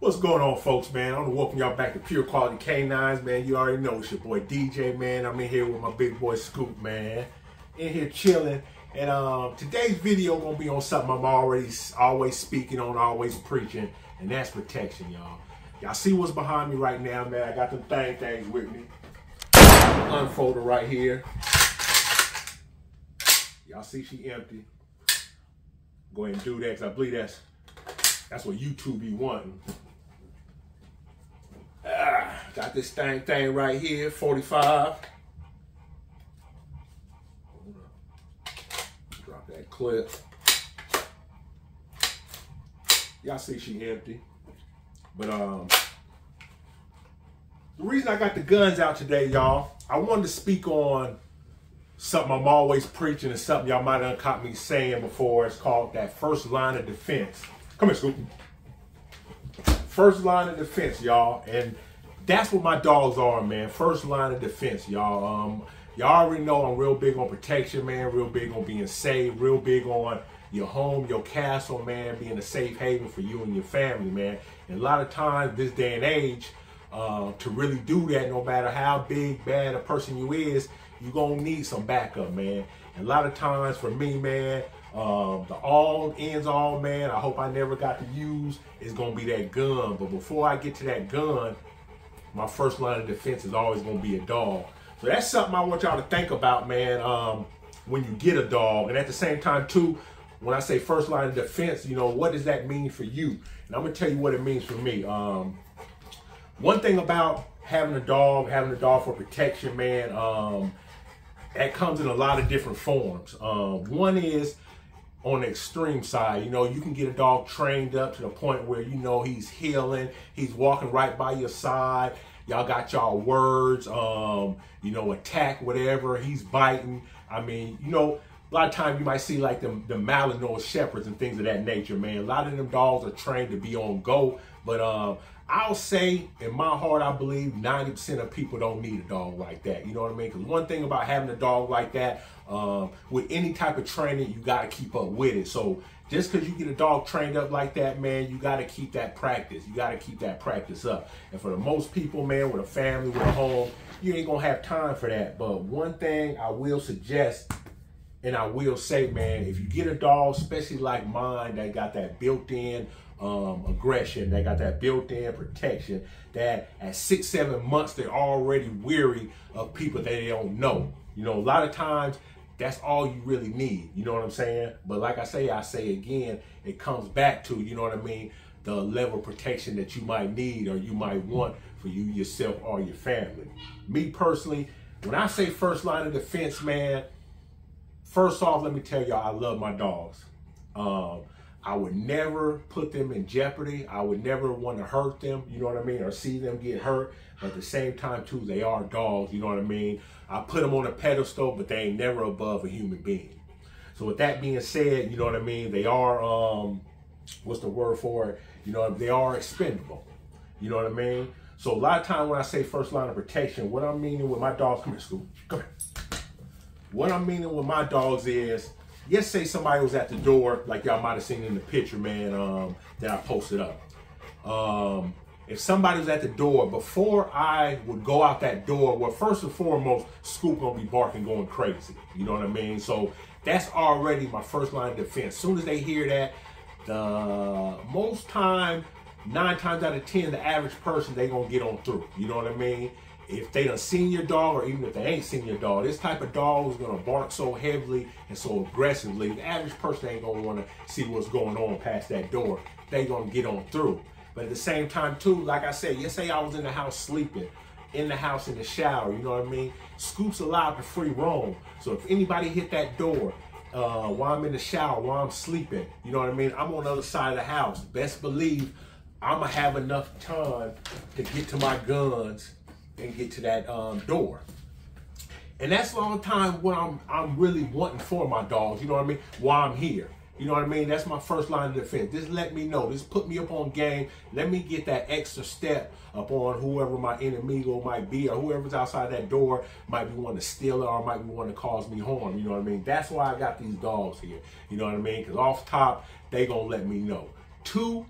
What's going on, folks, man? I want to welcome y'all back to Pure Quality Canines, man. You already know it's your boy DJ, man. I'm in here with my big boy Scoop, man. In here chilling. And today's video gonna be on something I'm always speaking on, always preaching, and that's protection, y'all. Y'all see what's behind me right now, man? I got them things with me. Unfolder right here. Y'all see she empty. Go ahead and do that, because I believe that's what YouTube be wanting. Got this thing right here, 45. Drop that clip. Y'all see she empty. But the reason I got the guns out today, y'all, I wanted to speak on something I'm always preaching and something y'all might have caught me saying before. It's called that first line of defense. Come here, Scoop. First line of defense, y'all. And that's what my dogs are, man. First line of defense, y'all. Y'all already know I'm real big on protection, man. Real big on being safe. Real big on your home, your castle, man, being a safe haven for you and your family, man. And a lot of times, this day and age, to really do that, no matter how big, bad a person you is, you're going to need some backup, man. And a lot of times, for me, man, the all ends all, man, I hope I never got to use, is going to be that gun. But before I get to that gun, my first line of defense is always going to be a dog. So that's something I want y'all to think about, man, when you get a dog. And at the same time, too, when I say first line of defense, you know, what does that mean for you? And I'm going to tell you what it means for me. One thing about having a dog for protection, man, that comes in a lot of different forms. One is on the extreme side. You know, you can get a dog trained up to the point where, you know, he's healing, he's walking right by your side. Y'all got y'all words, you know, attack, whatever, he's biting. I mean, you know, a lot of times you might see like the Malinois shepherds and things of that nature, man. A lot of them dogs are trained to be on go, but I'll say, in my heart, I believe 90% of people don't need a dog like that. You know what I mean? Because one thing about having a dog like that, with any type of training, you got to keep up with it. So just because you get a dog trained up like that, man, you got to keep that practice. You got to keep that practice up. And for the most people, man, with a family, with a home, you ain't going to have time for that. But one thing I will suggest, and I will say, man, if you get a dog, especially like mine, that got that built-in aggression, they got that built-in protection, that at 6-7 months they're already weary of people that they don't know. You know, a lot of times that's all you really need, you know what I'm saying? But like I say again, it comes back to, you know what I mean, the level of protection that you might need or you might want for you, yourself, or your family. Me personally, when I say first line of defense, man, first off, let me tell y'all, I love my dogs. I would never put them in jeopardy. I would never want to hurt them, you know what I mean, or see them get hurt. But at the same time, too, they are dogs, you know what I mean? I put them on a pedestal, but they ain't never above a human being. So with that being said, you know what I mean, they are, what's the word for it? You know, they are expendable, you know what I mean? So a lot of times when I say first line of protection, what I'm meaning with my dogs, come here, Scoop, come here. What I'm meaning with my dogs is, let's say somebody was at the door, like y'all might have seen in the picture, man, that I posted up. If somebody was at the door, before I would go out that door, well, first and foremost, Scoop gonna be barking, going crazy. You know what I mean? So that's already my first line of defense. As soon as they hear that, the most time, 9 times out of 10, the average person, they gonna get on through. You know what I mean? If they done seen your dog, or even if they ain't seen your dog, this type of dog is gonna bark so heavily and so aggressively, the average person ain't gonna wanna see what's going on past that door. They gonna get on through. But at the same time too, like I said, let's say I was in the house sleeping, in the house in the shower, you know what I mean? Scoop's allowed to free roam. So if anybody hit that door while I'm in the shower, while I'm sleeping, you know what I mean? I'm on the other side of the house. Best believe I'm gonna have enough time to get to my guns and get to that door. And that's a long time what I'm really wanting for my dogs, you know what I mean, while I'm here. You know what I mean? That's my first line of defense. Just let me know. Just put me up on game. Let me get that extra step up on whoever my enemigo might be, or whoever's outside that door might be wanting to steal it, or might be wanting to cause me harm. You know what I mean? That's why I got these dogs here. You know what I mean? Because off top, they gonna let me know. 2,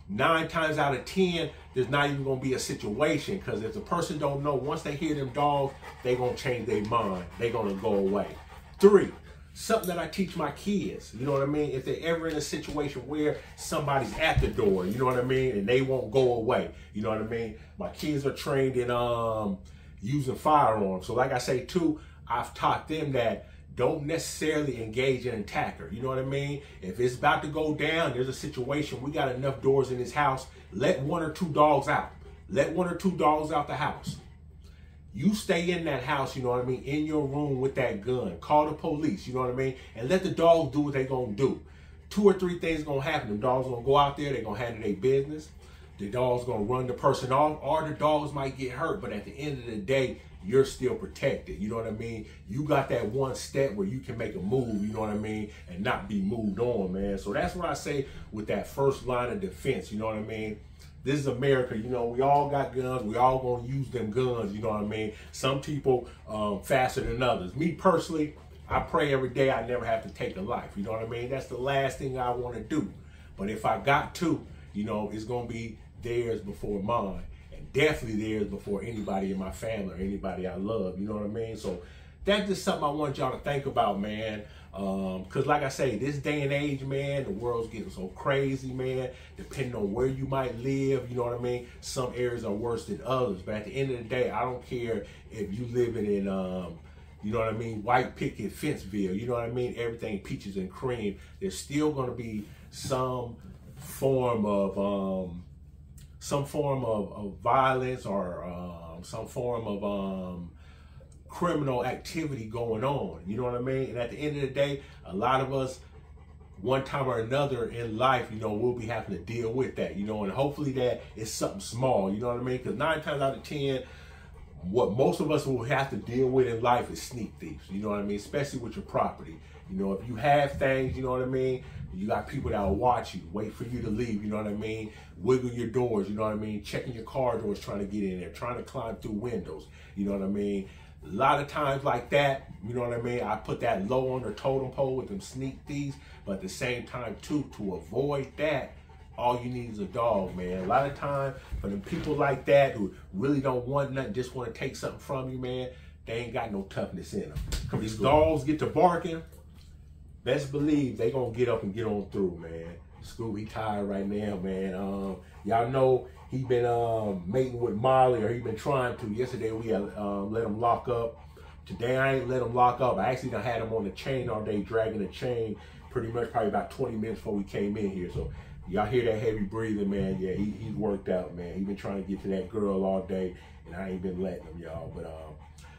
9 times out of 10, there's not even gonna be a situation, because if the person don't know, once they hear them dogs, they gonna change their mind. They gonna go away. 3, something that I teach my kids, you know what I mean? If they're ever in a situation where somebody's at the door, you know what I mean, and they won't go away, you know what I mean? My kids are trained in using firearms. So like I say too, I've taught them that don't necessarily engage an attacker. You know what I mean? If it's about to go down, there's a situation, we got enough doors in this house, let 1 or 2 dogs out. Let 1 or 2 dogs out the house. You stay in that house, you know what I mean, in your room with that gun. Call the police, you know what I mean? And let the dogs do what they gonna do. 2 or 3 things gonna happen. The dogs gonna go out there, they gonna handle their business. The dog's gonna run the person off, or the dogs might get hurt, but at the end of the day, you're still protected. You know what I mean? You got that one step where you can make a move, you know what I mean, and not be moved on, man. So that's what I say with that first line of defense, you know what I mean? This is America, you know, we all got guns, we all gonna use them guns, you know what I mean? Some people faster than others. Me personally, I pray every day I never have to take a life, you know what I mean? That's the last thing I wanna do. But if I got to, you know, it's gonna be theirs before mine. And definitely theirs before anybody in my family or anybody I love, you know what I mean? So that's just something I want y'all to think about, man. Because like I say, this day and age, man, the world's getting so crazy, man, depending on where you might live, you know what I mean? Some areas are worse than others. But at the end of the day, I don't care if you living in, you know what I mean, white picket fenceville, you know what I mean? Everything peaches and cream. There's still going to be some form of violence or some form of criminal activity going on, you know what I mean? And at the end of the day, a lot of us, one time or another in life, you know, we'll be having to deal with that, you know, and hopefully that is something small, you know what I mean? Because 9 times out of 10, what most of us will have to deal with in life is sneak thieves, you know what I mean? Especially with your property. You know, if you have things, you know what I mean? You got people that will watch you, wait for you to leave, you know what I mean? Wiggle your doors, you know what I mean? Checking your car doors, trying to get in there, trying to climb through windows, you know what I mean? A lot of times like that, you know what I mean? I put that low on the totem pole with them sneak thieves, but at the same time too, to avoid that, all you need is a dog, man. A lot of time for them people like that who really don't want nothing, just want to take something from you, man, they ain't got no toughness in them. These dogs get to barking, best believe they gonna get up and get on through, man. Scoob, he tired right now, man. Y'all know he been mating with Molly, or he been trying to. Yesterday we had let him lock up. Today I ain't let him lock up. I actually done had him on the chain all day, dragging the chain pretty much probably about 20 minutes before we came in here. So y'all hear that heavy breathing, man. Yeah, he's worked out, man. He been trying to get to that girl all day, and I ain't been letting him, y'all. But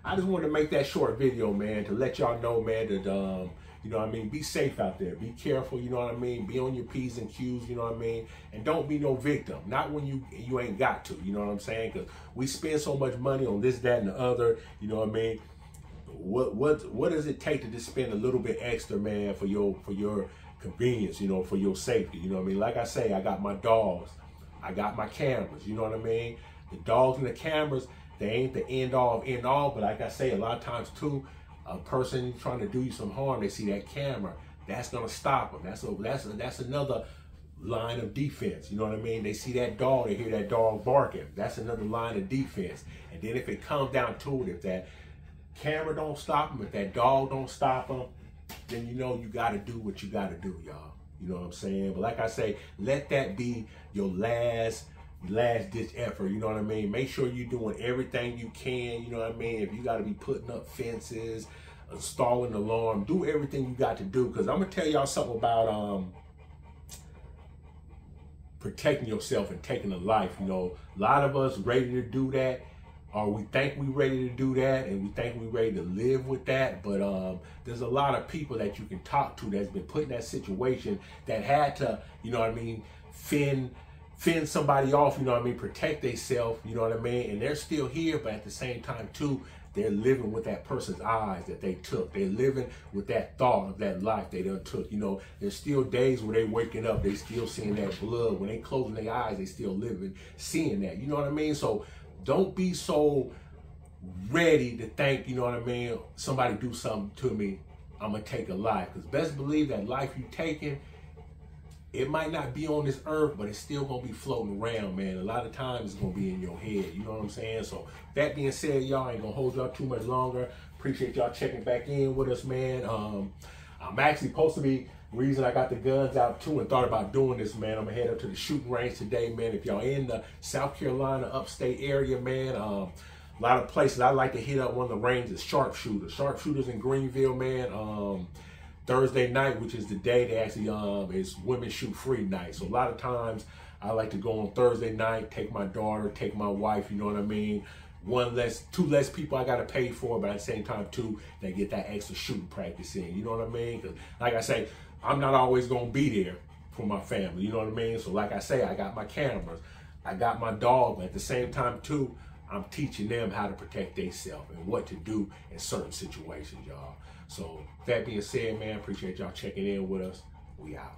I just wanted to make that short video, man, to let y'all know, man, that you know what I mean? Be safe out there. Be careful, you know what I mean? Be on your P's and Q's, you know what I mean? And don't be no victim. Not when you ain't got to, you know what I'm saying? Because we spend so much money on this, that, and the other, you know what I mean? What does it take to just spend a little bit extra, man, for your convenience, you know, for your safety, you know what I mean? Like I say, I got my dogs. I got my cameras, you know what I mean? The dogs and the cameras, they ain't the end all, but like I say, a lot of times too, a person trying to do you some harm, they see that camera, that's gonna stop them. That's another line of defense. You know what I mean? They see that dog, they hear that dog barking. That's another line of defense. And then if it comes down to it, if that camera don't stop them, if that dog don't stop them, then you know you gotta do what you gotta do, y'all. You know what I'm saying? But like I say, let that be your last ditch effort, you know what I mean? Make sure you're doing everything you can, you know what I mean? If you got to be putting up fences, installing alarm, do everything you got to do, because I'm going to tell y'all something about protecting yourself and taking a life. You know, a lot of us ready to do that, or we think we ready to do that, and we think we ready to live with that, but there's a lot of people that you can talk to that's been put in that situation that had to, you know what I mean, fend somebody off, you know what I mean, protect themselves, you know what I mean, and they're still here, but at the same time too, they're living with that person's eyes that they took. They're living with that thought of that life they done took. You know, there's still days where they waking up, they still seeing that blood. When they closing their eyes, they still living, seeing that, you know what I mean? So don't be so ready to think, you know what I mean, somebody do something to me, I'm gonna take a life. Because best believe that life you taking, it might not be on this earth, but it's still gonna be floating around, man. A lot of times it's gonna be in your head, you know what I'm saying? So that being said, y'all, I ain't gonna hold y'all too much longer. Appreciate y'all checking back in with us, man. I'm actually supposed to be, reason I got the guns out too and thought about doing this, man. I'm gonna head up to the shooting range today, man. If y'all in the South Carolina upstate area, man, a lot of places I like to hit up one of the ranges, sharpshooters. Sharpshooters in Greenville, man. Thursday night, which is the day they actually is Women Shoot Free night. So a lot of times I like to go on Thursday night, take my daughter, take my wife, you know what I mean? Two less people I gotta pay for, but at the same time too, they get that extra shooting practice in, you know what I mean? Cause like I say, I'm not always gonna be there for my family, you know what I mean? So like I say, I got my cameras, I got my dog, but at the same time too, I'm teaching them how to protect themselves and what to do in certain situations, y'all. So that being said, man, appreciate y'all checking in with us. We out.